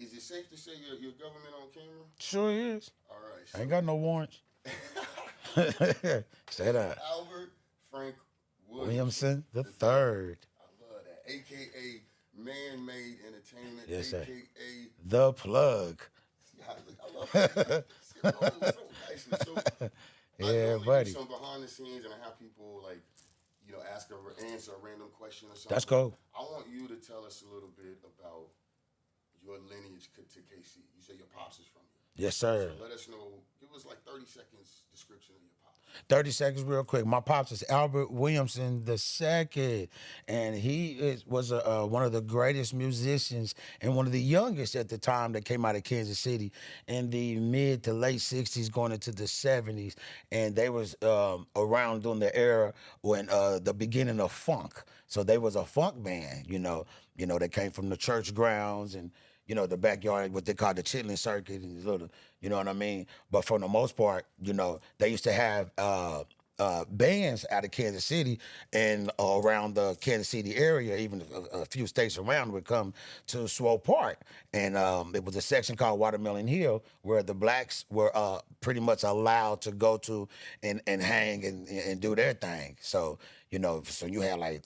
Is it safe to say your government on camera? Sure is. All right. I ain't got no warrants. Say that. Albert Frank Williamson the III. third. I love that. AKA MannMade Entertainment. Yes, sir. AKA The Plug. I love that. So nicely. So Yeah, I buddy. do some behind the scenes, and I have people like, answer a random question or something. That's cool. I want you to tell us a little bit about your lineage to KC. You say your pops is from here. Yes, sir. So let us know. Give us like 30 seconds description of your pops. 30 seconds real quick. My pops is Albert Williamson II, and he was one of the greatest musicians and one of the youngest at the time that came out of Kansas City in the mid to late 60s going into the 70s. And they was around during the era when the beginning of funk. So they was a funk band, they came from the church grounds and the backyard, what they call the chitlin circuit, and little, you know what I mean? But for the most part, they used to have bands out of Kansas City and around the Kansas City area, even a few states around would come to Swole Park. And it was a section called Watermelon Hill where the blacks were pretty much allowed to go to and hang and do their thing. So, so you had like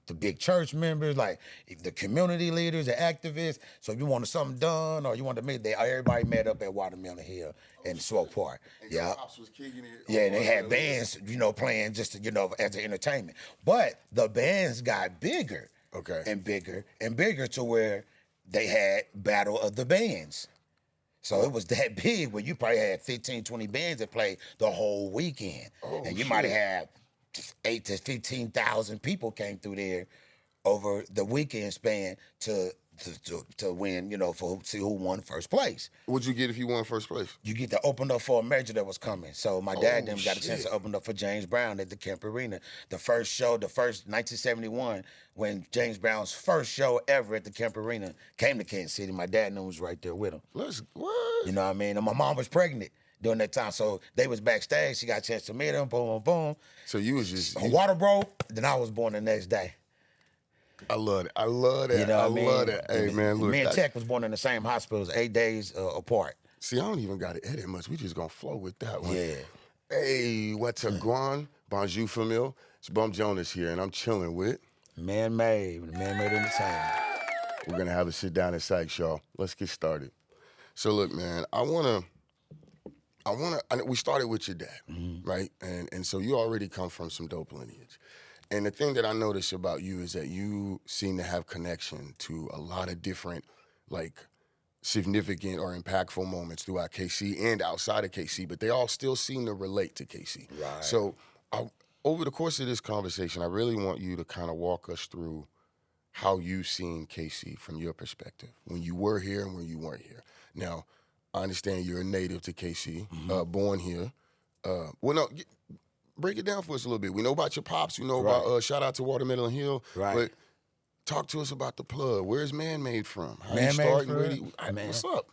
the big church members, like the community leaders, the activists. So if you wanted something done or you wanted to meet, everybody met up at Watermelon Hill in Swole Park. And Yeah. pops was kicking it. Yeah, and they had bands, playing just to, as an entertainment. But the bands got bigger and bigger and bigger to where they had Battle of the Bands. So it was that big where you probably had 15, 20 bands that played the whole weekend. And you might have had 8 to 15,000 people came through there over the weekend span to win, for see who won first place. What'd you get if you won first place? You get to open up for a major that was coming. So my dad them got a chance to open up for James Brown at the Kemp Arena. The first 1971, when James Brown's first show ever at the Kemp Arena came to Kansas City. My dad was right there with him. What? You know what I mean? And my mom was pregnant during that time. So they was backstage. She got a chance to meet him. Boom, boom. So you was just... Water broke. Then I was born the next day. I love it. I love that. I love that. Hey, man, look. Me and Tech was born in the same hospitals, 8 days apart. See, I don't even got to edit much. We just going to flow with that one. Yeah. Hey, what's up, Guan? Bonjour, Famille. It's Bump Jonas here, and I'm chilling with... MannMade Entertainment. We're going to have a sit-down and Syke, y'all. Let's get started. So, look, man, we started with your dad, right? And so you already come from some dope lineage. And the thing that I notice about you is that you seem to have connection to a lot of different, like, significant or impactful moments throughout KC and outside of KC, but they all still seem to relate to KC. Right. So over the course of this conversation, I really want you to kind of walk us through how you've seen KC from your perspective, when you were here and when you weren't here. Now, I understand you're a native to KC, born here. Break it down for us a little bit. We know about your pops. We know about, shout out to Watermelon Hill. Right. But talk to us about the plug. Where's MannMade from? How MannMade you started? from? What's up?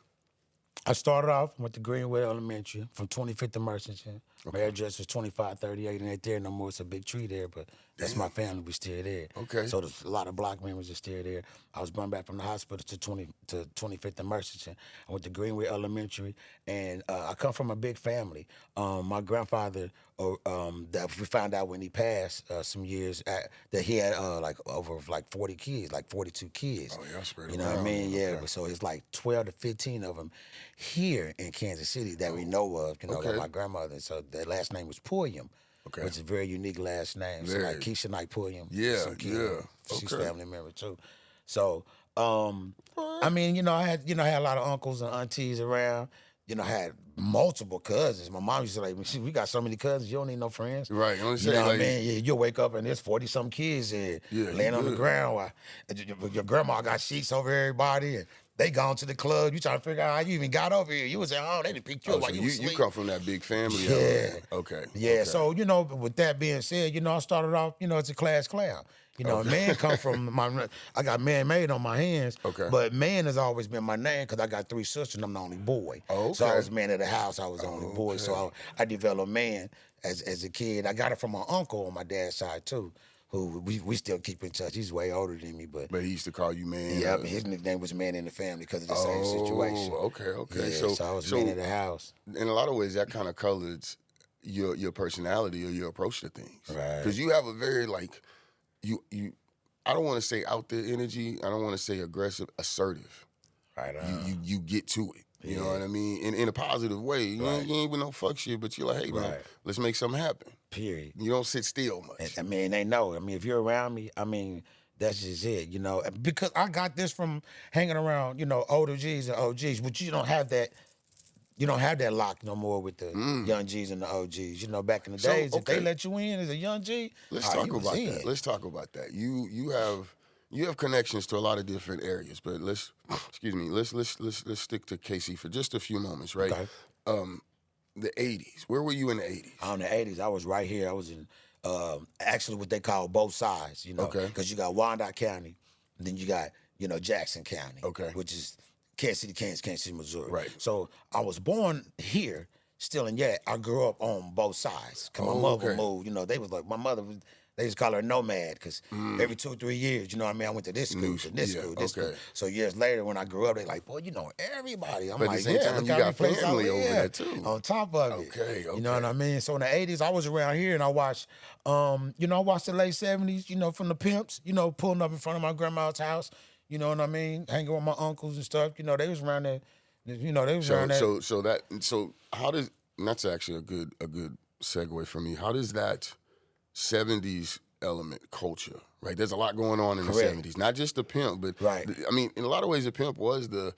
I started off with the Greenway Elementary from 25th and Merchant. My address was 2538, and ain't there no more. It's a big tree there, but that's my family. We still there. Okay. So there's a lot of block members that still there. I was brought back from the hospital to 25th and Merchant. I went to Greenway Elementary, and I come from a big family. My grandfather, that we found out when he passed some years that he had over 40 kids, like 42 kids. Oh, yeah, spread You know what I mean? Yeah. But so it's like 12 to 15 of them here in Kansas City that we know of. Like my grandmother. So their last name was Pulliam. Okay. Which is a very unique last name. So like Keisha Knight Pulliam. Yeah. She's family member too. So I mean, I had a lot of uncles and aunties around. I had multiple cousins. My mom used to like, we got so many cousins, you don't need no friends. Right. You know what I mean? Yeah, you'll wake up and there's 40-some kids laying on the ground. While your grandma got sheets over everybody and they gone to the club. You trying to figure out how you even got over here. You was saying, they didn't pick you up while you was asleep. You come from that big family. Yeah. Okay. Yeah, okay. So, with that being said, I started off, as a class clown. Man come from I got MannMade on my hands. Okay. But Man has always been my name because I got 3 sisters and I'm the only boy. Oh, okay. So I was man of the house. I was the only boy. So I developed Man as a kid. I got it from my uncle on my dad's side too, who we still keep in touch. He's way older than me, but But he used to call you man. yeah, his nickname was Man in the Family because of the same situation. Okay. Yeah, so I was man of the house. In a lot of ways, that kind of colors your personality or your approach to things. Right. Because you have a very you. I don't want to say out there energy. I don't want to say aggressive, assertive. Right. You get to it. You know what I mean? In a positive way. You ain't with no fuck shit, but you're like, hey, man, let's make something happen. Period. You don't sit still much. I mean, they know. I mean, if you're around me, I mean, that's just it, you know. Because I got this from hanging around, you know, older G's and OGs, but you don't have that. You don't have that lock no more with the young G's and the OGs. You know, back in the days, if they let you in as a young G, let's talk about that. Let's talk about that. You have connections to a lot of different areas, but let's stick to KC for just a few moments, right? Okay. The 80s. Where were you in the 80s? In the 80s, I was right here. I was in actually what they call both sides, you know, because you got Wyandotte County, and then you got, you know, Jackson County, which is Kansas City, Kansas City, Missouri. Right. So I was born here, still, and yet I grew up on both sides. Cause my mother moved, you know, they was like, my mother was, they just call her nomad because every 2 or 3 years, you know what I mean, I went to this school, to this school, this school. So years later when I grew up, they like, boy, you know everybody. I'm but like, at the same time, you got family over there too. On top of it. Okay. You know what I mean? So in the 80s, I was around here and I watched, you know, I watched the late 70s, you know, from the pimps, you know, pulling up in front of my grandma's house, you know what I mean, hanging with my uncles and stuff. You know, they was around there, you know, they was around there. So how does, and that's actually a good segue for me. How does that 70s element culture, right? There's a lot going on in the 70s, not just the pimp, but I mean, in a lot of ways, the pimp was the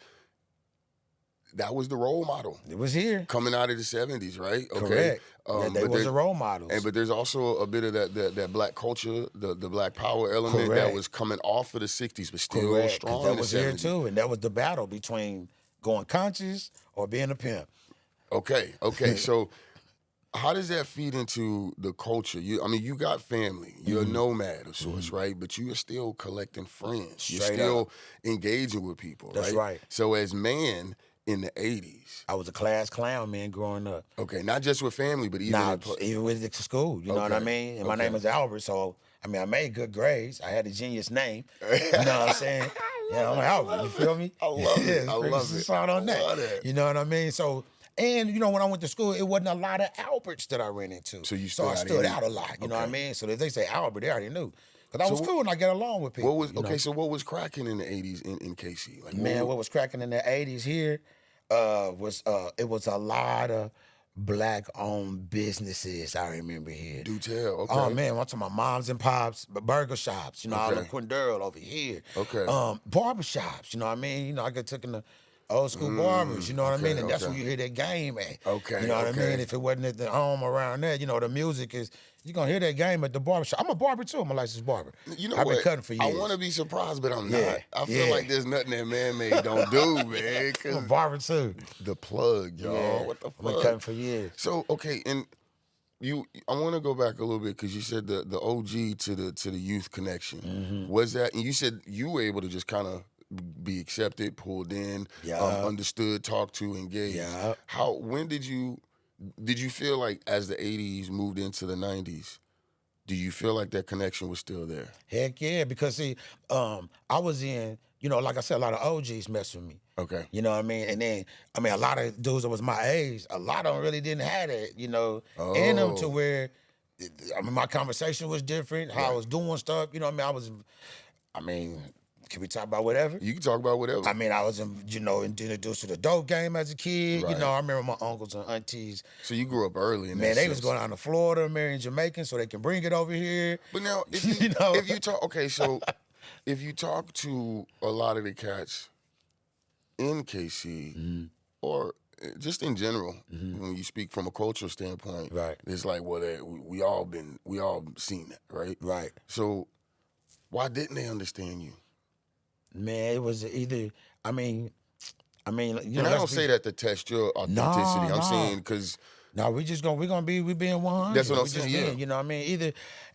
role model. It was here coming out of the 70s, right? Okay. Correct. They was a role model. But there's also a bit of that black culture, the black power element that was coming off of the 60s, but still strong. That was here too, and that was the battle between going conscious or being a pimp. Okay. So how does that feed into the culture? You got family. You're a nomad of sorts, right? But you are still collecting friends. You're still engaging with people, right? That's right. So as man in the 80s. I was a class clown, man, growing up. Okay, not just with family, but even even with the school, you know what I mean? And my name is Albert, so, I mean, I made good grades. I had a genius name. You know what I'm saying? Yeah, I'm Albert, you feel me? I love it. I love it. I love that. You know what I mean? So, and, you know, when I went to school, it wasn't a lot of Alberts that I ran into. So I stood out a lot, you know what I mean? So if they say Albert, they already knew. Because I was cool and I get along with people. So what was cracking in the 80s in KC? Like, what was cracking in the 80s here was a lot of black-owned businesses, I remember here. Do tell, okay. Oh, man, I'm talking about moms and pops, burger shops, you know, all the Quindurl over here. Okay. Barber shops, you know what I mean? You know, I took in the old school barbers, you know what I mean? And that's where you hear that game at. Okay. You know what I mean? If it wasn't at the home around there, you know, the music is, you're going to hear that game at the barber shop. I'm a barber too. I'm a licensed barber. You know I've been cutting for years. I want to be surprised, but I'm not. I feel like there's nothing that MannMade don't do, man. I'm a barber too. The plug, y'all. Yeah. What the fuck? I've been cutting for years. So, okay, and I want to go back a little bit because you said the OG to the youth connection. Was that, and you said you were able to just kind of be accepted, pulled in, understood, talked to, engaged. Yeah. When did you feel like as the 80s moved into the 90s, do you feel like that connection was still there? Heck yeah, because see, I was in, you know, like I said, a lot of OGs messed with me. Okay. You know what I mean? And then, I mean, a lot of dudes that was my age, a lot of them really didn't have that, you know, in them to where, I mean, my conversation was different, how I was doing stuff, you know what I mean, can we talk about whatever? You can talk about whatever. I mean, I was, you know, introduced to the dope game as a kid. Right. You know, I remember my uncles and aunties. So you grew up early in that Man, they sense. was going down to Florida, marrying Jamaicans so they can bring it over here. But now, if you talk, okay, so if you talk to a lot of the cats in KC or just in general, when you speak from a cultural standpoint, it's like, well, we all seen that, right? Right. So why didn't they understand you? Man, it was either, I mean, you know. And I don't say that to test your authenticity. I'm saying because. No, we being 100. That's what I'm saying, yeah. You know what I mean? Either,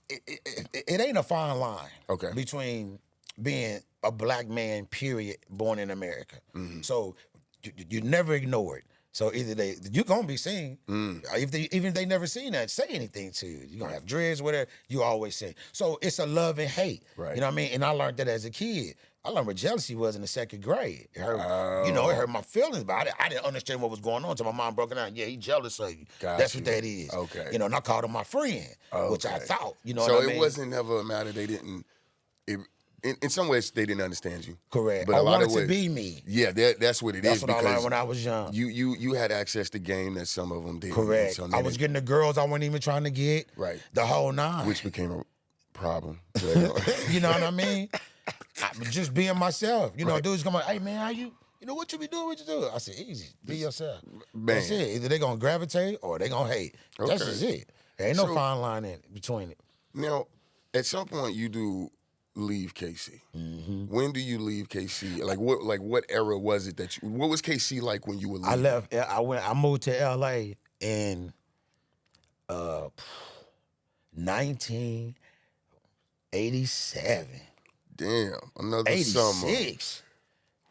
it ain't a fine line between being a black man, period, born in America. So you never ignore it. So either you gonna be seen. Even if they never seen that, say anything to you. You gonna have dreads, whatever. You always say. So it's a love and hate. Right. You know what I mean? And I learned that as a kid. I learned what jealousy was in the second grade. It hurt, it hurt my feelings, but I didn't understand what was going on until my mom broke it down. Yeah, he jealous of you. That's what that is. Okay. And I called him my friend, which I thought. You know so what I mean? it wasn't never a matter they didn't. In some ways, they didn't understand you. Correct. But I a lot wanted of ways, to be me. Yeah, that's what it is. That's what I learned when I was young. You had access to game that some of them didn't. Correct. So I was getting the girls I wasn't even trying to get. Right. The whole nine. Which became a problem. You know what I mean? Just being myself. Dudes come like, hey man, how you? What you be doing? What you do? I said, easy. Be yourself. Man. That's it. Either they gonna gravitate or they gonna hate. That's just it. There ain't no fine line in between it. Now, at some point, you do leave KC. Mm-hmm. When do you leave KC? What era was it that you? What was KC like when you were leaving? I left. I moved to LA in 1987. Damn, another 86.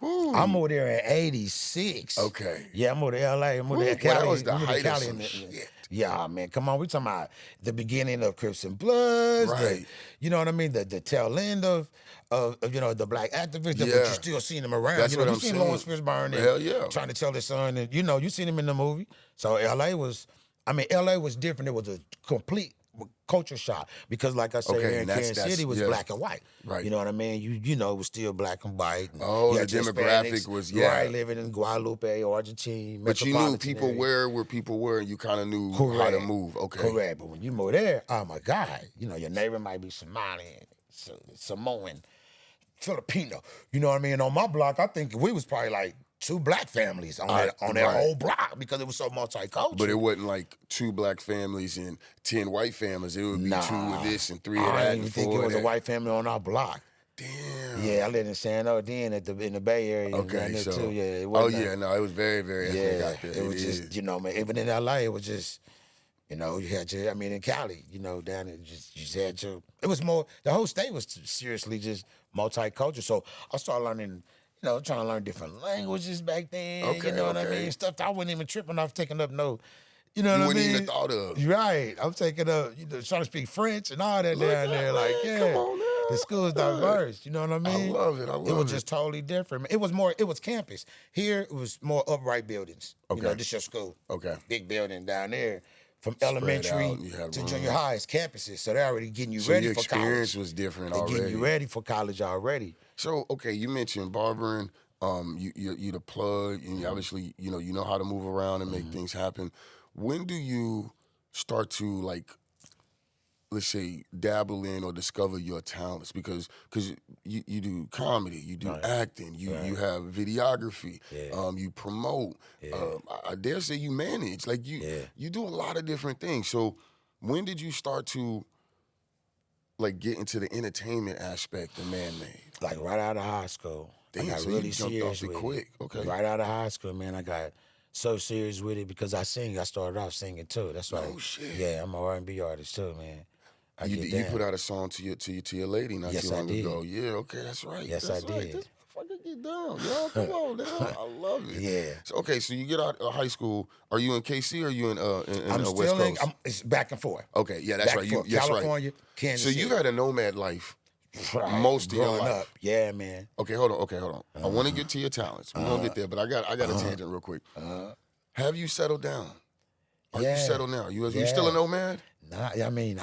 summer. I moved there in 86. Okay. Yeah, I moved to LA. I moved to Cali. That was the I moved to height of Cali some shit. Yeah, man, come on. We talking about the beginning of Crips and Bloods. Right. You know what I mean? The tail end of the black activists. But Yeah. you still seeing them around. That's what I'm you seen saying. Lawrence Fishburne Hell yeah. trying to tell his son. And, you seen him in the movie. So LA was different. It was a complete culture shock because, like I said, here in Kansas City was black and white. Right. You know what I mean? It was still black and white. And Oh, you the had your demographic Hispanics, was right, living in Guadalupe, Argentina. But you knew people area. where people were, and you kind of knew Correct. how to move. Okay. Correct. But when you move there, oh my God, your neighbor might be Somali, Samoan, Filipino. You know what I mean? On my block, I think we was probably like 2 black families on that whole block because it was so multicultural. But it wasn't like 2 black families and 10 white families. It would be 2 of this and 3 of that. I didn't and even think 4 it of was a that. white family on our block. Damn. Yeah, I lived in San Jose in the Bay Area. Okay, there so too. Yeah, it oh wasn't yeah, no, it was very, very ethnic out there. it was just man. Even in LA, it was just you had your. I mean, in Cali, down there, you just had your. It was more. The whole state was seriously just multicultural. So I started learning. Trying to learn different languages back then. Okay, you know what I okay. mean? Stuff I wasn't even tripping off taking up no. You know what I mean? wouldn't even have thought of. Right. I'm taking up, trying to speak French and all that down there. Like, yeah. Come on now. The school's diverse. You know what I mean? I love it. It was just totally different. It was campus. Here, it was more upright buildings. Okay. This your school. Okay. Big building down there. From Spread elementary out, you had to room. junior high, it's campuses. So they're already getting you So ready your for experience college. was different They're already. getting you ready for college already. So okay, you mentioned barbering. You the plug, and obviously you know how to move around and make things happen. When do you start to let's say dabble in or discover your talents? Because you do comedy, you do acting, you have videography, you promote. I dare say you manage. You do a lot of different things. So when did you start to get into the entertainment aspect of MannMade? Like right out of high school. Damn, I got so really you jumped serious off it with quick. Okay. Right out of high school, man, I got so serious with it because I sing. I started off singing too. That's why. Oh shit. Yeah, I'm an R&B artist too, man. You put out a song to your lady not too long I did. ago. Yeah, okay, that's right. Yes, that's I right. did. Just fucking get down, yo. Come on, now. I love it. Yeah. So okay, so you get out of high school. Are you in KC or are you in I'm West still Coast? it's back and forth. Okay, yeah, that's Back right. and forth. That's California, right. Kansas So City. you've had a nomad life Right. most of your Growing life. up. Yeah, man. Okay, hold on. I want to get to your talents. We're gonna get there, but I got a tangent real quick. Have you settled down? Are you settled now? You still a nomad? Nah, me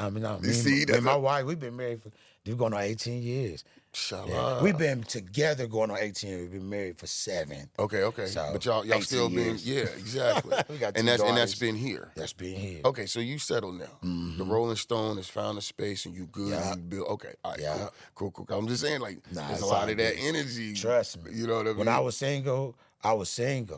see, and my wife, we've been married we're going on 18 years. Shala. We've been together going on 18 years. We've been married for 7. Okay. So, But y'all 18 still been years. exactly. We got and two that's daughters. been here. That's been here. Okay, so you settled now. The Rolling Stone has found a space and you good and you build. Okay, all right, Yeah. cool. I'm just saying, there's it's a lot all of that good. energy. Trust me. You know what I mean? When I was single, I wasn't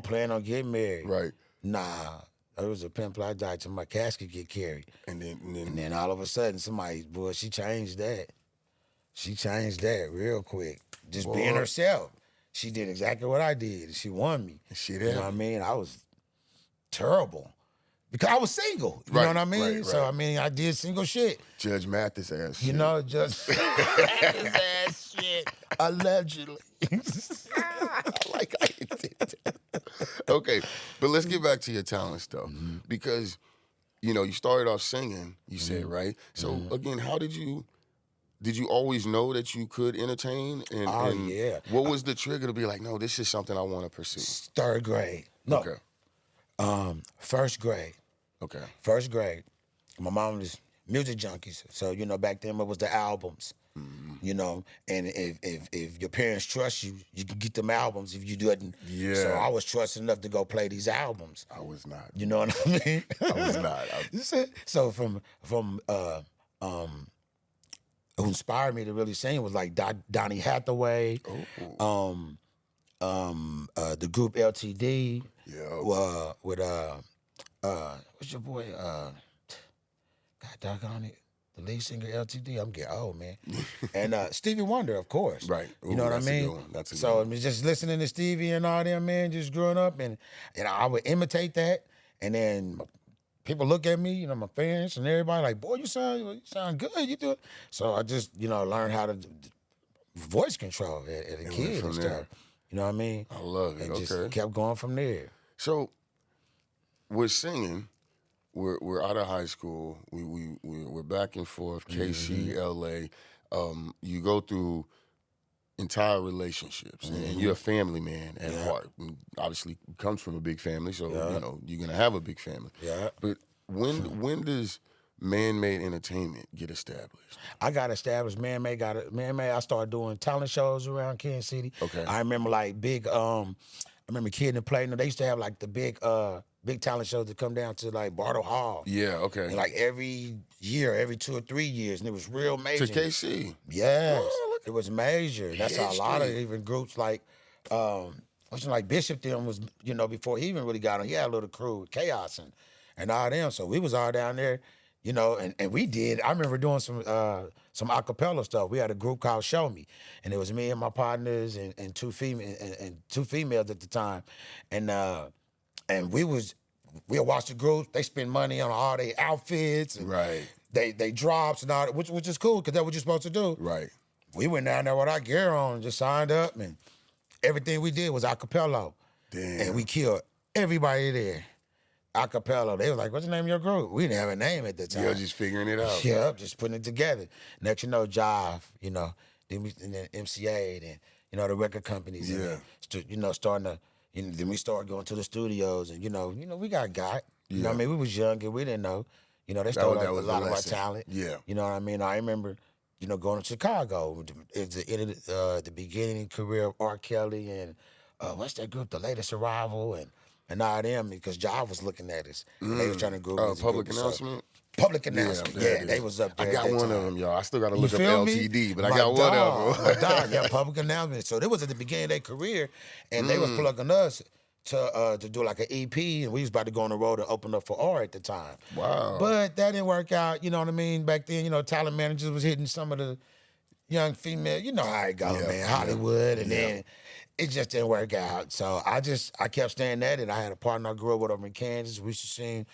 planning on getting married. Right. Nah. It was a pimple. I died till my casket get carried. And then And then all of a sudden, she changed that. She changed that real quick. Just being herself. She did exactly what I did. She won me. Shit You know what I mean? I was terrible. Because I was single. You know what I mean? right. So, I did single shit. Judge Mathis ass shit. You know, just his ass shit. Allegedly. I like how you did that. Okay, but let's get back to your talent stuff because you started off singing. You said right. So again, how did you always know that you could entertain? Oh, And yeah. what was the trigger to be like, no, this is something I want to pursue? Third grade. No. Okay. First grade. Okay. First grade. My mom was music junkies. So, back then it was the albums. And if your parents trust you, you can get them albums. If you didn't, Yeah. So I was trusted enough to go play these albums. I was not. You know what I mean? I was not. So from who inspired me to really sing was like Donny Hathaway, the group LTD, with what's your boy? God doggone it. The lead singer LTD, I'm getting old, man. And Stevie Wonder, of course. Right. You know what I that's a mean? good one. That's a good So one. I mean, just listening to Stevie and all them, man, just growing up, and I would imitate that. And then people look at me, my parents and everybody like, boy, you sound good. You do it. So I just, learned how to voice control at a kid and stuff. There. You know what I mean? I love it. And Okay. just kept going from there. So we're singing. We're out of high school. We're back and forth. KC, LA. You go through entire relationships, and you're a family man at heart. And obviously, comes from a big family, so you're gonna have a big family. Yeah. But when does MannMade Entertainment get established? I got established. MannMade. I started doing talent shows around Kansas City. Okay. I remember like big. I remember Kid and Play. They used to have like the big talent shows that come down to like Bartle Hall. Yeah. Okay. And like every year, every 2 or 3 years, and it was real major. To KC. Yes, Oh, it was major. That's how a lot of History. even groups like, like Bishop them was, before he even really got on, he had a little crew with Chaos and all them. So we was all down there, and we did. I remember doing some acapella stuff. We had a group called Show Me, and it was me and my partners and two females at the time, and we'll watch the groups. They spend money on all their outfits and Right. they drops and all that, which is cool because that's what you're supposed to do. Right. We went down there with our gear on and just signed up, and everything we did was acapella. Damn. And we killed everybody there. Acapella. They was like, what's the name of your group? We didn't have a name at the time. You're just figuring it out. Yeah, just putting it together. Next Jive, then MCA, then, the record companies. Yeah. And then, starting to, then we started going to the studios, and, we got. You know what I mean? We was younger. We didn't know. They stole that a was lot the of our lesson. talent. Yeah. You know what I mean? I remember, going to Chicago. It's the beginning career of R. Kelly and what's that group? The Latest Arrival and all them, because Jive was looking at us. And they was trying to grow us a Public group. So, announcement? Public announcement. there Yeah, it they is. was up there. I got at that one time. of them, y'all. I still got to You look up feel me? LTD, but I My got dog, one of them. my dog, yeah, public announcement. So they was at the beginning of their career, and they was plugging us to do like an EP, and we was about to go on the road and open up for R at the time. Wow. But that didn't work out. You know what I mean? Back then, talent managers was hitting some of the young female. You know how it go, man. Hollywood, and then it just didn't work out. So I kept staying at it. I had a partner I grew up with over in Kansas. We used to sing,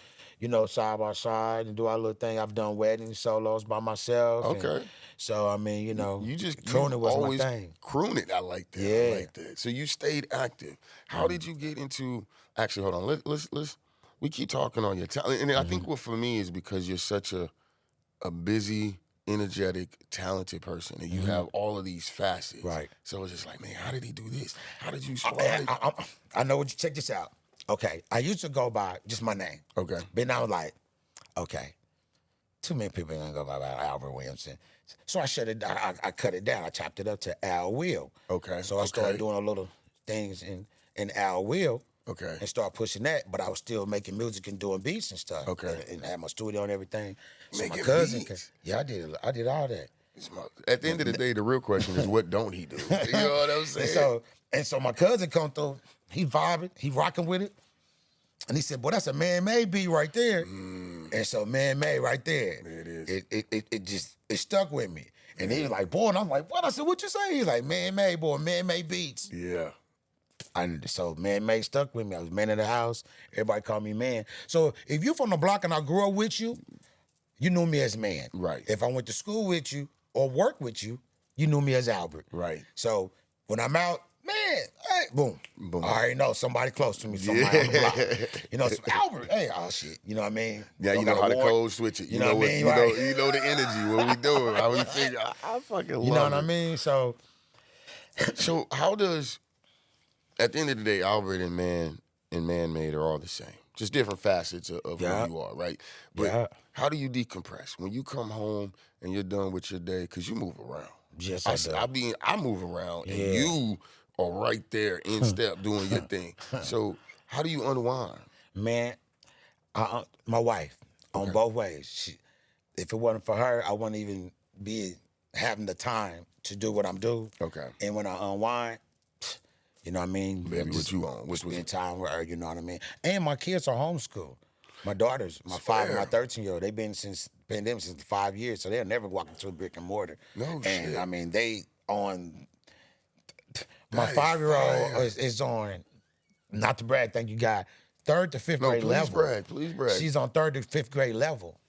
side by side and do our little thing. I've done weddings, solos by myself. Okay. And so, I mean, you crooning was always my thing. croon it. I like that. Yeah. I like that. So you stayed active. How did you get into? Actually, hold on. Let's. We keep talking on your talent, and I think what for me is because you're such a busy, energetic, talented person, and you have all of these facets. Right. So it's just like, man, how did he do this? How did you? I know what you check this out. Okay. I used to go by just my name. Okay. But now I'm like, okay, too many people ain't gonna go by Albert Williamson. So I shut it down. I cut it down. I chopped it up to Al Will. Okay. So I started doing a little things in Al Will. Okay. And start pushing that, but I was still making music and doing beats and stuff. Okay. And had my studio and everything. So Making my cousin, beats? I did all that. At the end of the day, the real question is, what don't he do? You know what I'm saying? And so my cousin come through. He vibing. He rocking with it. And he said, boy, that's a MannMade beat right there. And so MannMade right there. There it is. It stuck with me. And he was like, boy, and I'm like, what? I said, what you say? He's like, MannMade, boy, MannMade beats. Yeah. And so MannMade stuck with me. I was man of the house. Everybody called me man. So if you from the block and I grew up with you, you knew me as man. Right. If I went to school with you or work with you, you knew me as Albert. Right. So when I'm out, man, hey, boom. Boom. I already know somebody close to me, somebody on the block. You know, some Albert, hey, oh shit. You know what I mean? Yeah, Don't you know got a how to warrant. code switch it. You know what I mean? Right. You know the energy. What we doing? How we figure? I fucking love it. You know what I mean? So how does, at the end of the day, Albert and MannMade are all the same. Just different facets of Yeah. who you are, right? But Yeah. how do you decompress when you come home and you're done with your day? Because you move around. yes, I move around, and Yeah. you are right there in step doing your thing. So how do you unwind? man, my wife on Okay. both ways. If it wasn't for her, I wouldn't even be having the time to do what I'm doing. Okay. And when I unwind, you know what I mean? Baby, Just what you on? What's spend time with her, you know what I mean? And my kids are homeschooled. My daughters, my 5 and my 13-year-old, they've been them since 5 years, so they'll never walk into a brick and mortar. No and shit. I mean, they on my That is 5-year-old fire. is on, not to brag, thank you God, 3rd to 5th No, grade please level. brag. Please brag. She's on 3rd to 5th grade level,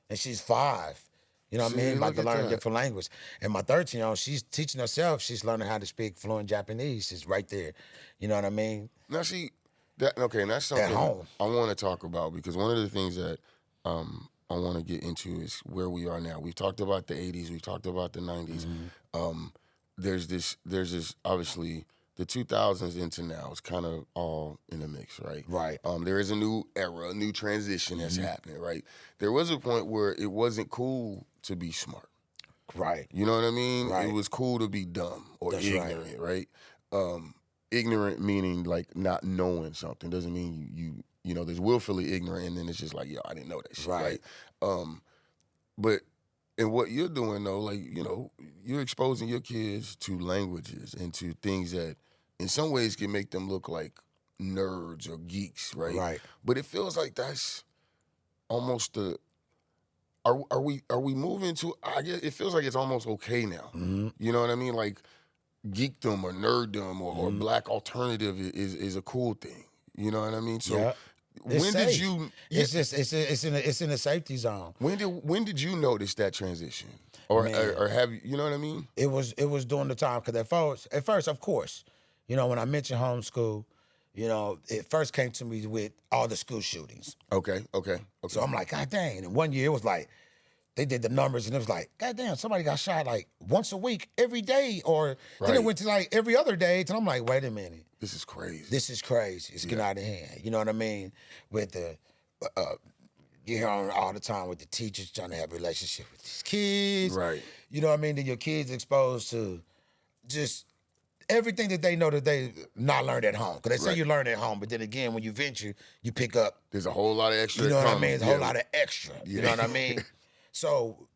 and she's 5. You know what I See, mean? About look to at learn that. different language. And my 13-year-old, she's teaching herself. She's learning how to speak fluent Japanese. It's right there. You know what I mean? Now, see, and that's something home. I want to talk about, because one of the things that I want to get into is where we are now. We've talked about the 80s. We've talked about the 90s. There's this, obviously, the 2000s into now. It's kind of all in the mix, right? Right. There is a new era, a new transition that's happening, right? There was a point where it wasn't cool to be smart. Right. You know what I mean? Right. It was cool to be dumb or That's right. ignorant, right? Ignorant meaning like not knowing something doesn't mean you know, there's willfully ignorant, and then it's just like, yo, I didn't know that shit, right? But in what you're doing though, like, you know, you're exposing your kids to languages and to things that in some ways can make them look like nerds or geeks, right? Right. But it feels like that's almost the are we moving to, I guess it feels like it's almost okay now. You know what I mean? Like geekdom or nerddom or black alternative is a cool thing. You know what I mean? So Yeah. It's when did safe. you It's just it's in a safety zone. when did you notice that transition? Or Man. or have you know what I mean? It was during the time, because at first, of course, you know, when I mentioned homeschool, you know, it first came to me with all the school shootings. Okay. So I'm like, God dang. And one year it was like, they did the numbers, and it was like, God damn, somebody got shot like once a week, every day, or then it Right. went to like every other day. And I'm like, wait a minute, This is crazy. this is crazy. It's getting out of hand. You know what I mean? With the, you hear all the time with the teachers trying to have a relationship with these kids. Right. You know what I mean? Then your kids exposed to just everything that they know that they not learned at home. Because they say Right. you learn at home, but then again, when you venture, you pick up. There's a whole lot of extra. You know what I comes. mean? It's a Yeah. whole lot of extra. You know what I mean? So,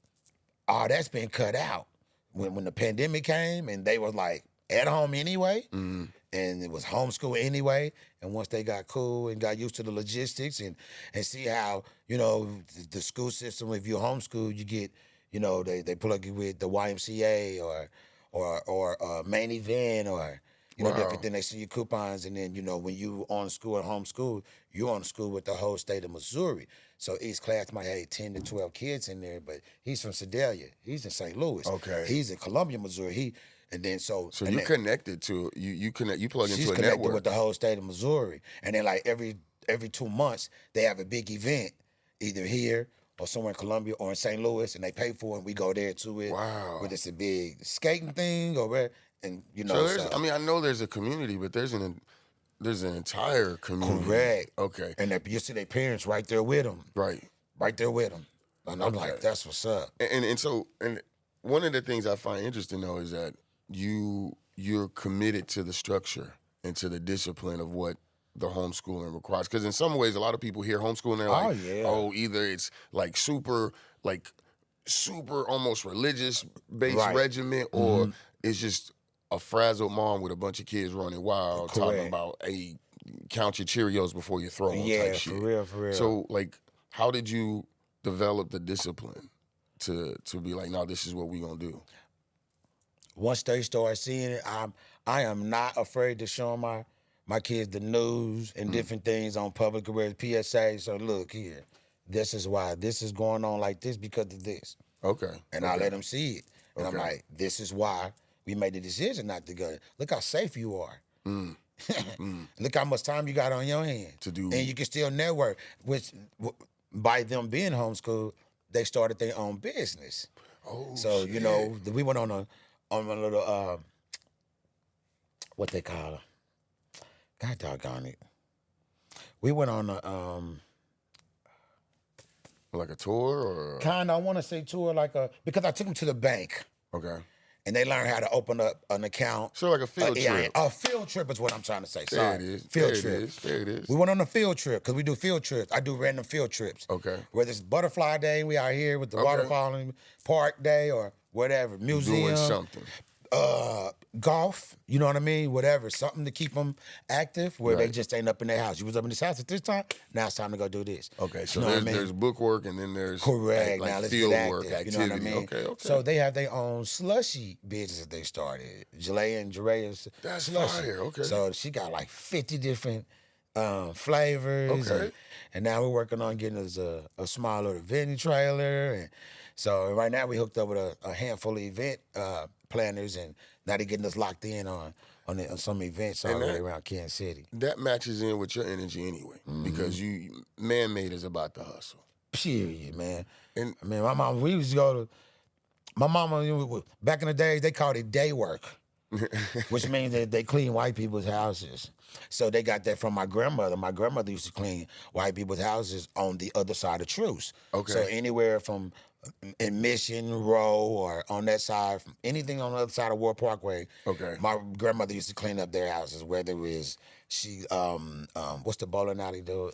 all that's been cut out when the pandemic came, and they was like at home anyway, and it was homeschool anyway. And once they got cool and got used to the logistics and see how, you know, the school system, if you homeschool, you get, you know, they plug you with the YMCA or main event or, you know, Wow. different thing. They send you coupons, and then, you know, when you on school and homeschool, you're on school with the whole state of Missouri. So each class might have 10 to 12 kids in there, but he's from Sedalia. He's in St. Louis. Okay. He's in Columbia, Missouri. So you connected to you connect, you plug she's into a connected network. with the whole state of Missouri. And then like every 2 months they have a big event, either here or somewhere in Columbia or in St. Louis, and they pay for it, and we go there to it. Wow. Whether it's a big skating thing or where, and you So know. there's, I mean, I know there's a community, but there's an entire community. Correct. Okay. And you see their parents right there with them. Right. Right there with them. And I'm like, that's what's up. And so one of the things I find interesting though is that you're committed to the structure and to the discipline of what the homeschooling requires. Because in some ways, a lot of people hear homeschooling, they're like, oh, either it's like super almost religious based Right. regimen, or it's just a frazzled mom with a bunch of kids running wild talking about, hey, count your Cheerios before you throw them type shit. For real. So like, how did you develop the discipline to be like, no, this is what we gonna do? Once they start seeing it, I am not afraid to show my kids the news and different things on public awareness, PSA. So look here, this is why this is going on like this because of this. Okay. And I let them see it. And I'm Okay. like, this is why we made the decision not to go. Look how safe you are. Look how much time you got on your hand To do- and you can still network. Which by them being homeschooled, they started their own business. Oh, So shit. we went on a little what they call it. God doggone it. We went on a Like a tour or? kind of, I want to say tour, because I took them to the bank Okay. and they learned how to open up an account. So like a field trip. A field trip is what I'm trying to say. There Sorry. it is. Field There trip. it is. There it is. We went on a field trip because we do field trips. I do random field trips. Okay. Whether it's Butterfly Day, we out here with the waterfall and park day or whatever, museum. Doing something. Golf, you know what I mean? Whatever, something to keep them active where they Right. just ain't up in their house. You was up in this house at this time, now it's time to go do this. Okay, so You know what I mean? there's book work and then there's Correct. like Now let's field get active. work, activity. You know what I mean? Okay. So they have their own slushy business that they started. Jalea and Jerea's That's slushy. fire, okay. So she got like 50 different flavors. Okay. And now we're working on getting us a small little vending trailer. And so right now we hooked up with a handful of event planners, and now they're getting us locked in on some events already around Kansas City. that matches in with your energy anyway, because you MannMade is about the hustle. Period, man. And I mean, my mom, we used to go to, my mama, back in the days, they called it day work, which means that they clean white people's houses. So they got that from my grandmother. My grandmother used to clean white people's houses on the other side of Truce. Okay. So anywhere from in Mission Row or on that side, from anything on the other side of War Parkway. Okay. My grandmother used to clean up their houses, whether it was what's the bowling alley do?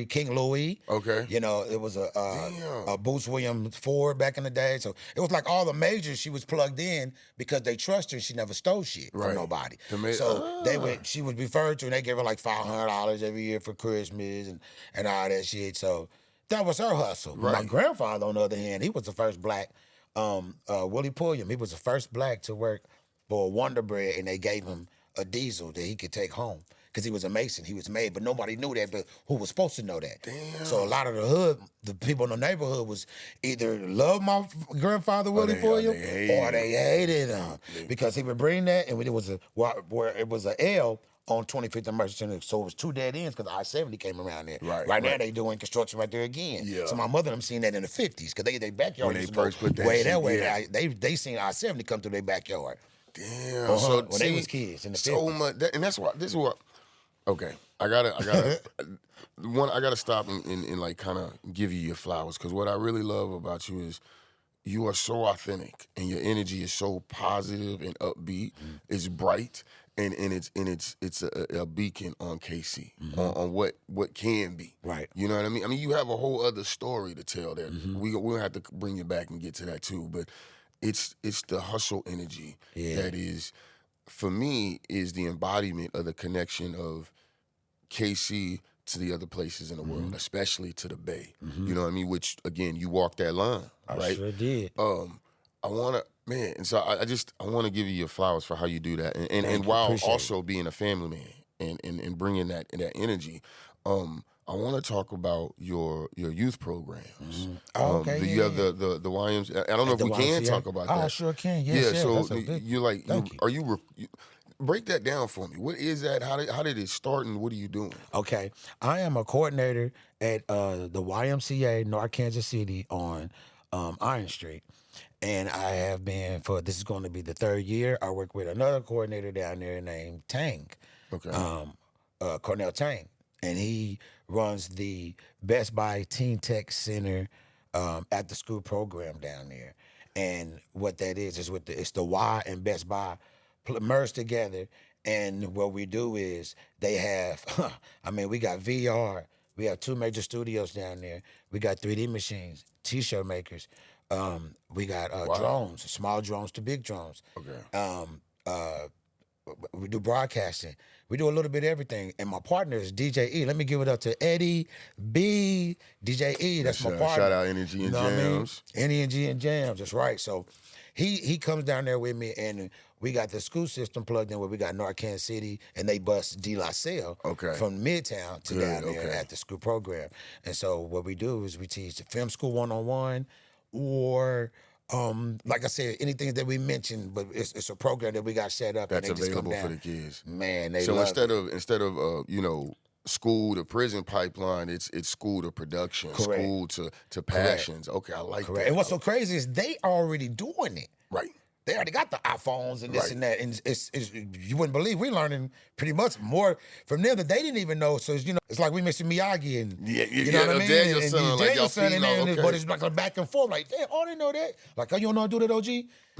King Louis. Okay. You know, it was Damn. a Boots Williams Ford back in the day. So it was like all the majors she was plugged in because they trust her. She never stole shit Right. from nobody. To So she was referred to, and they gave her like $500 every year for Christmas and all that shit. So that was her hustle. Right. My grandfather, on the other hand, he was the first black, Willie Pulliam. He was the first black to work for Wonder Bread, and they gave him a diesel that he could take home. Because he was a Mason, he was made, but nobody knew that, but who was supposed to know that? Damn. So a lot of the hood, the people in the neighborhood was either love my grandfather Willie Pulliam, or they hated him. Because he would bring that, and it was a L on 25th and Mercer, so it was two dead ends because I-70 came around there. Right. now they doing construction right there again. Yeah. So my mother and them seen that in the 50s because they backyard When they used to go first put that way shit, that way. yeah. They seen I-70 come through their backyard. Damn. So When they was kids in the so 50s. much, and that's why this is what. Okay, I gotta stop and like kind of give you your flowers, because what I really love about you is you are so authentic and your energy is so positive and upbeat. It's bright and it's a beacon on KC on what can be. Right. You know what I mean? I mean, you have a whole other story to tell there. We'll have to bring you back and get to that too, but it's the hustle energy that is, for me, is the embodiment of the connection of KC to the other places in the world, especially to the Bay. You know what I mean? Which, again, you walk that line, I right? sure did. I want to, man, and so I want to give you your flowers for how you do that. And while Appreciate also being a family man and bringing that energy, I want to talk about your youth programs. You have the YMs. I don't know if we can talk about that. I sure can. Yes, so that's you're like, Thank you. break that down for me. What is that? How did it start, and what are you doing? Okay, I am a coordinator at the YMCA North Kansas City on Iron Street, and I have been this is going to be the third year. I work with another coordinator down there named Tang, Cornell Tang, and he runs the Best Buy Teen Tech Center at the school program down there. And what that is it's the Y and Best Buy merged together. And what we do is they have, we got VR. We have two major studios down there. We got 3D machines, T-shirt makers. We got drones, small drones to big drones. Okay. We do broadcasting. We do a little bit of everything. And my partner is DJ E. Let me give it up to Eddie B. DJ E. That's my partner. Shout out Energy and Jams. Energy and Jams. That's right. So he comes down there with me, and we got the school system plugged in where we got North Kansas City, and they bus De La Salle from Midtown to down there at the school program. And so what we do is we teach the film school 101 or Like I said, anything that we mentioned, but it's a program that we got set up That's and they just come available for down. the kids. Man, they So love instead of school to prison pipeline, it's school to production, Correct. school to passions. Okay, I like Correct. that. And what's so crazy is they already doing it. Right. They already got the iPhones and this Right. and that, and it's you wouldn't believe we're learning pretty much more from them that they didn't even know. So it's like we missing Miyagi and you know what I mean. Daniel's son, like Daniel's y'all son in feeding there, off, okay. but it's like a back and forth. Like, damn, oh, they know that. Like, oh, you don't know how to do that, OG.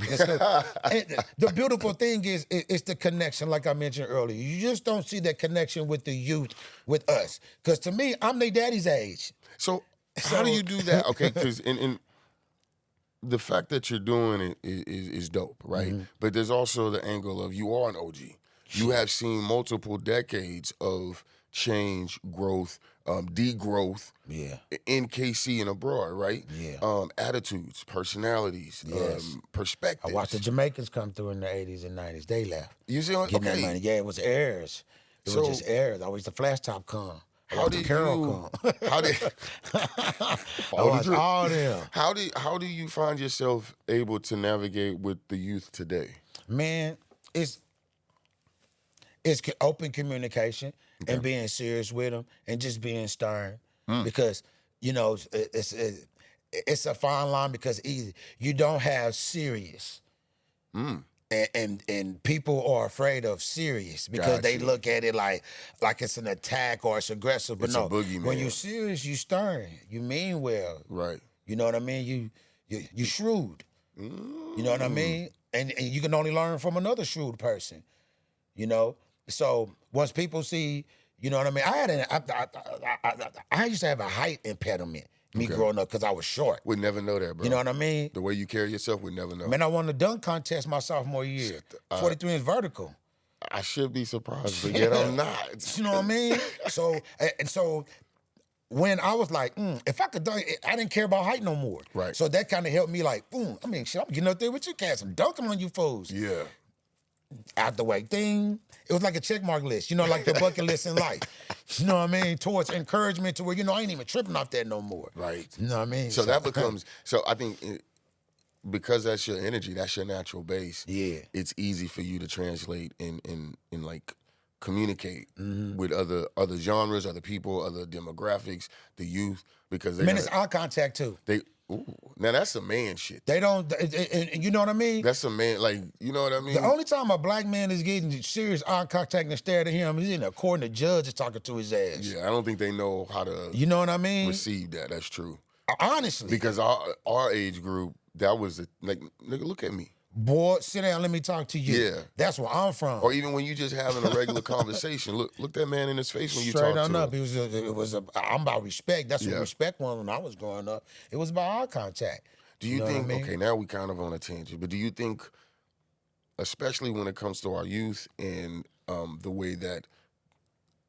And so, and the beautiful thing is, it's the connection, like I mentioned earlier. You just don't see that connection with the youth, with us. Because to me, I'm their daddy's age. So how do you do that? Okay, because in the fact that you're doing it is dope, right? But there's also the angle of you are an OG. You have seen multiple decades of change, growth, degrowth, Yeah. in KC and abroad, right? Yeah. Attitudes, personalities, Yes. perspectives. I watched the Jamaicans come through in the 80s and 90s. They left. You see what? Getting that Okay. money. Yeah, it was heirs. It So- was just heirs. Always the flash top come. How did you? How did? I Follow the watched drip. all them. How do you find yourself able to navigate with the youth today? Man, it's open communication and being serious with them and just being stern because it's a fine line because either you don't have serious. And people are afraid of serious because they Gotcha. look at it like it's an attack or it's aggressive. But It's a no, boogeyman. when you're serious, you stern. You mean well. Right. You know what I mean? You shrewd. You know what I mean? And you can only learn from another shrewd person. You know? So once people see, you know what I mean? I used to have a height impediment, me growing up, because I was short. We'd never know that, bro. You know what I mean? The way you carry yourself, we'd never know. Man, I won the dunk contest my sophomore year. 43 inch vertical. I should be surprised, but yet I'm not. You know what I mean? So when I was like, if I could dunk, I didn't care about height no more. Right. So that kind of helped me like, I mean, shit, I'm getting up there with you cats. I'm dunking on you fools. Yeah. Out the way, ding. It was like a checkmark list, like the bucket list in life. You know what I mean? Towards encouragement to where, I ain't even tripping off that no more. Right. You know what I mean? So that becomes, I think because that's your energy, that's your natural base. Yeah. It's easy for you to translate and like communicate with other genres, other people, other demographics, the youth, because Man, it's eye contact too. Now that's some man shit. They don't, you know what I mean? That's some man, like, you know what I mean? The only time a black man is getting serious eye contact and stare at him is in a court and the judge is talking to his ass. Yeah, I don't think they know how to You know what I mean? receive that. That's true. Honestly. Because our age group, that was like, nigga, look at me. Boy, sit down, let me talk to you. Yeah. That's where I'm from. Or even when you just having a regular conversation, look that man in his face when you Straight talk on to up. him. I'm about respect. That's Yeah. what respect was when I was growing up. It was about eye contact. Do you know what I think, mean? okay, now we kind of on a tangent, but do you think, especially when it comes to our youth and the way that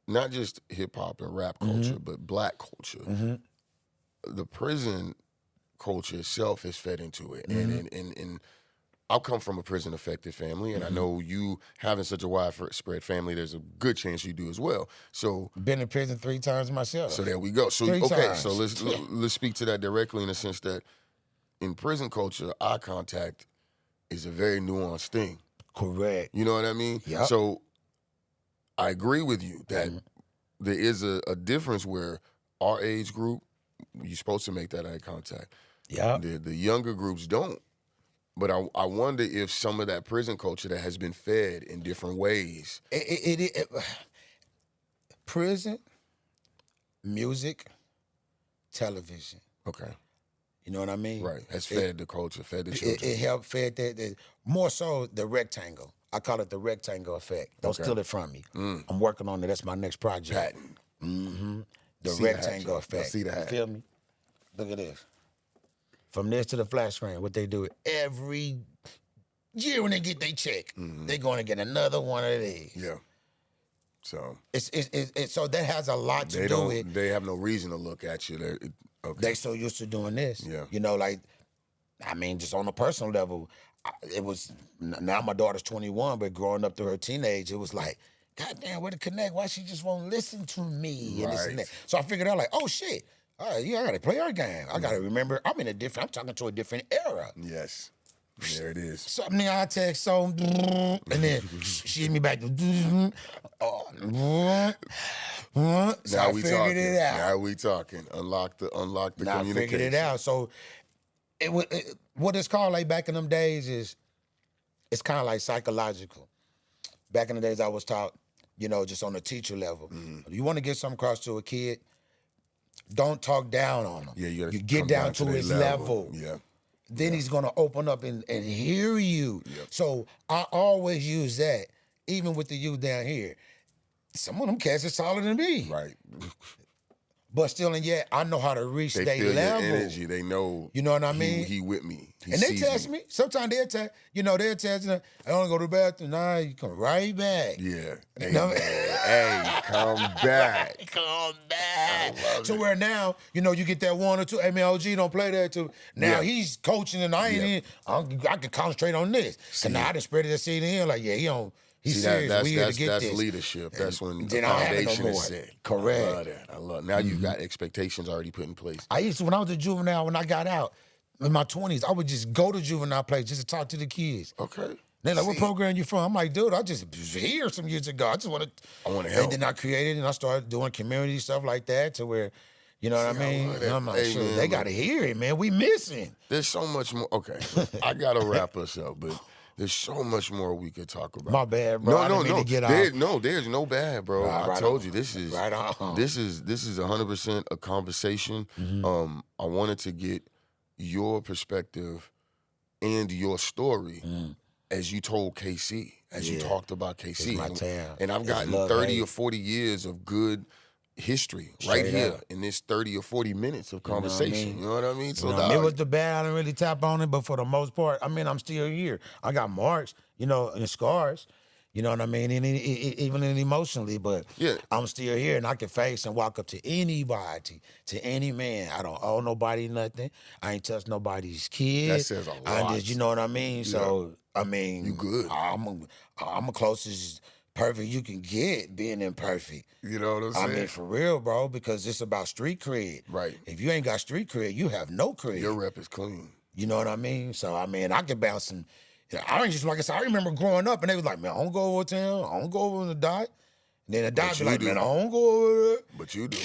not just hip hop and rap culture, but black culture, the prison culture itself has fed into it. And I'll come from a prison-affected family, and I know you having such a wide-spread family, there's a good chance you do as well. So Been in prison 3 times myself. So there we go. So 3 okay, times. so let's speak to that directly in the sense that in prison culture, eye contact is a very nuanced thing. Correct. You know what I mean? Yep. So I agree with you that there is a difference where our age group, you're supposed to make that eye contact. Yeah. The younger groups don't. But I wonder if some of that prison culture that has been fed in different ways. Prison, music, television. Okay. You know what I mean? Right. Has fed the culture, fed the children. It helped fed that. More so the rectangle. I call it the rectangle effect. Don't steal it from me. I'm working on it. That's my next project. Patent. The See the hat, rectangle Joe. I effect. see the hat. You feel me? Look at this. From this to the flash screen, what they do every year when they get their check, they're going to get another one of these. Yeah. So It's so that has a lot to do with. they have no reason to look at you. Okay. They so used to doing this. Yeah. Just on a personal level, it was, now my daughter's 21, but growing up through her teenage, it was like, God damn, where to connect? Why she just won't listen to me? And this and that. Right. So I figured out like, oh shit, Yeah, I gotta play our game. I gotta remember I'm talking to a different era. Yes. There it is. Something I text so and then she hit me back to so Now I we figured talking. it out. Now we talking. Unlock the Now I communication. figured it out. So what it's called like back in them days is it's kind of like psychological. Back in the days I was taught, just on a teacher level. You want to get something across to a kid, don't talk down on them. Yeah, you get down to their his level. Yeah. Then he's gonna open up and hear you. Yep. So I always use that, even with the youth down here. Some of them cats is taller than me. Right. But still, and yet I know how to reach They their feel level. your energy. They know. You know what I mean? He with me. He And they sees test me. Sometimes they'll test, they'll test me. I only go to the bathroom. Nah, you come right back. Yeah. Hey, know? man. Hey, come back. Come back. So where now, you get that one or two. Hey, man, OG don't play that too. Now he's coaching and I ain't I can concentrate on this. So now I done spread the seed in here like, he don't. He's serious. That's, we here to get that's this. leadership. That's when the then I don't have it no foundation is more. set. Correct. I love that. I love. Now you've got expectations already put in place. When I was a juvenile, when I got out in my 20s, I would just go to juvenile place just to talk to the kids. Okay. They're like, what program you from? I'm like, dude, I just was here some years ago. I want to help. And then I created and I started doing community stuff like that to where, you know what I mean? And I'm like, sure, they got to hear it, man. We missing. There's so much more. Okay. I got to wrap us up, but there's so much more we could talk about. My bad, bro. No. There's no bad, bro. I told you this is right on. This is 100% a conversation. I wanted to get your perspective and your story as you told KC, as you talked about KC. It's my town. And I've gotten 30 or 40 years of good history right here in this 30 or 40 minutes of conversation. You know what I mean? So it was the bad. I didn't really tap on it, but for the most part, I'm still here. I got marks, and scars. You know what I mean? And even emotionally, but I'm still here, and I can face and walk up to anybody, to any man. I don't owe nobody nothing. I ain't touched nobody's kid. That says a lot. I just, you know what I mean? Yeah. So you good. I'm the closest perfect you can get being imperfect. You know what I'm saying? I mean, for real, bro, because it's about street cred. Right. If you ain't got street cred, you have no cred. Your rep is clean. You know what I mean? So, I can bounce some. I ain't just, like I said, I remember growing up and they was like, man, I don't go over town. I don't go over the dot. And then the dot be like, man, I don't go over there. But you do.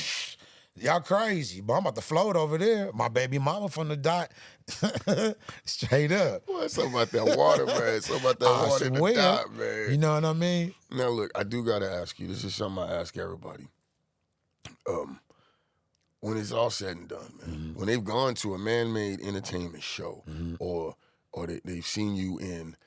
Y'all crazy, but I'm about to float over there. My baby mama from the dot. Straight up. Boy, something about that water, man. Something about that water in the dot, man. You know what I mean? Now, look, I do got to ask you. This is something I ask everybody. When it's all said and done, man, when they've gone to a MannMade Entertainment show or they've seen you in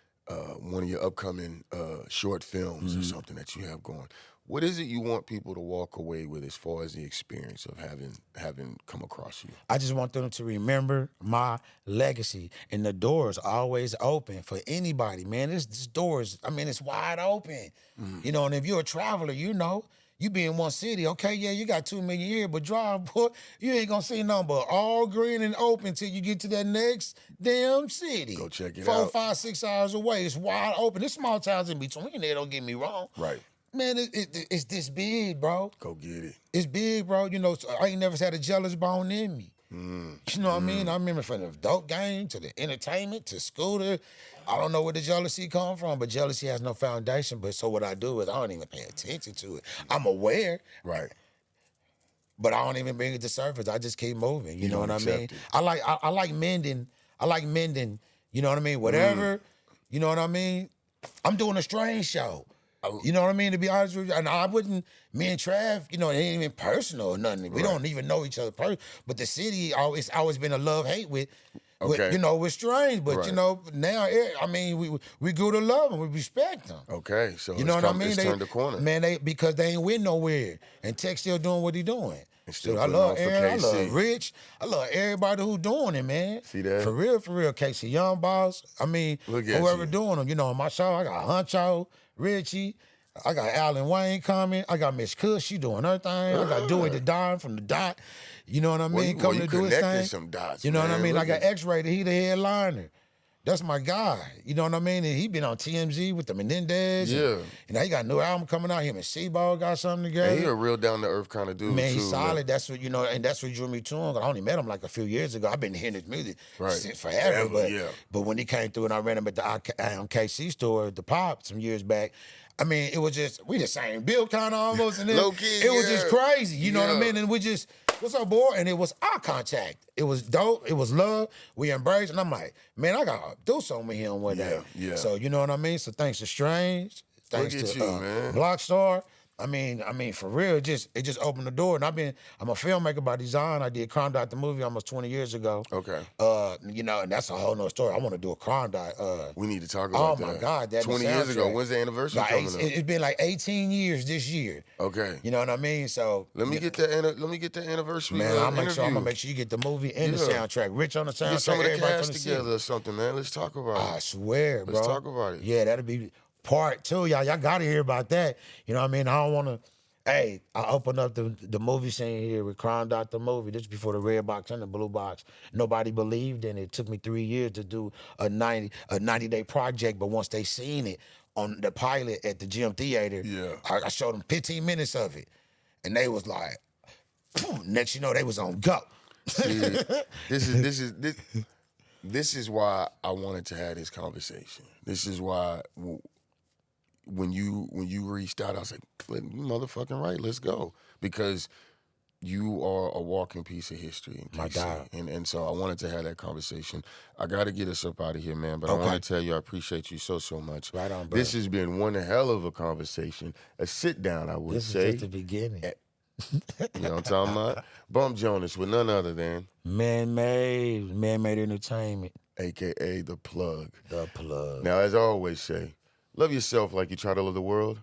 one of your upcoming short films or something that you have going, what is it you want people to walk away with as far as the experience of having come across you? I just want them to remember my legacy, and the door's always open for anybody, man. This door's, it's wide open. And if you're a traveler, you be in one city, okay, yeah, you got 2 million here, but drive, boy, you ain't gonna see nothing but all green and open till you get to that next damn city. Go check it 4, out. 5, 6 hours away. It's wide open. There's small towns in between there, don't get me wrong. Right. Man, it's this big, bro. Go get it. It's big, bro. So I ain't never had a jealous bone in me. You know what I mean? I remember from the dope game to the entertainment to scooter. I don't know where the jealousy come from, but jealousy has no foundation. But so what I do is I don't even pay attention to it. I'm aware. Right. But I don't even bring it to surface. I just keep moving. You know what I mean? I like mending. I like mending. You know what I mean? Whatever. You know what I mean? I'm doing a strange show. You know what I mean? To be honest with you, and me and Trav, it ain't even personal or nothing. We don't even know each other personally. But the city, it's always been a love-hate with strange. But, now, we grew to love them. We respect them. Okay, so you know what I mean? They turned the corner. Man, because they ain't win nowhere. And Tech still doing what he doing. Still I love Aaron, I love Rich. I love everybody who doing it, man. See that? For real. Casey Young Boss. Whoever doing them. On my show, I got Huncho, Richie. I got Alan Wayne coming. I got Miss Kush. She doing her thing. I got Dewey the Don from the Dot. You know what I mean? Coming to do his thing. Some dots, you know what I mean? Look I got X-Rated. He the headliner. That's my guy. You know what I mean? And he been on TMZ with the Menendez. Yeah. And now he got a new album coming out. Him and Seaball got something together. And he a real down to earth kind of dude. Man, too, he's solid. Man. That's what, you know, and that's what drew me to him. I only met him like a few years ago. I've been hearing his music since forever. But when he came through and I ran him at the KC store at the Pop some years back, I mean, it was just, we the same build kind of almost. And Low key, it was just crazy. You know what I Yeah. mean? And we just, what's up, boy? And it was eye contact. It was dope. It was love. We embraced. And I'm like, man, I got to do something with him one day. Yeah. So, you know what I mean? So thanks to Strange. Thanks Look at to you, man. Blockstar. I mean, for real, it just opened the door. And I'm a filmmaker by design. I did Crime Dot the movie almost 20 years ago. Okay. You know, and that's a whole nother story. I want to do a Crime Dot. We need to talk about that. Oh my God, that 20 years ago. When's the anniversary coming up? It's been like 18 years this year. Okay. You know what I mean? So Let me get that anniversary. man, I'm interview. gonna make sure you get the movie and the soundtrack. Rich on the soundtrack. Get some of the everybody cast from the together city. or something, man. Let's talk about I it. swear, bro. Let's talk about it. Yeah, that'll be part 2. Y'all gotta hear about that. You know what I mean? I don't wanna. Hey, I opened up the movie scene here with Crime Dot the movie. This is before the red box and the blue box. Nobody believed in it. It took me 3 years to do a 90-day project, but once they seen it on the pilot at the Gym Theater, I showed them 15 minutes of it, and they was like, next you know, they was on go. See, this is why I wanted to have this conversation. This is why when you reached out, I was like, you motherfucking right, let's go. Because you are a walking piece of history in KC. My God. And so I wanted to have that conversation. I got to get us up out of here, man. But I want to tell you I appreciate you so much. Right on, bro. This has been one hell of a conversation. A sit down, I would say. This is just the beginning. You know what I'm talking about? Bump Jonas with none other than MannMade Entertainment. AKA The Plug. The Plug. Now, as I always say, love yourself like you try to love the world.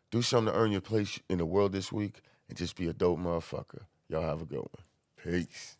Do something to earn your place in the world this week and just be a dope motherfucker. Y'all have a good one. Peace.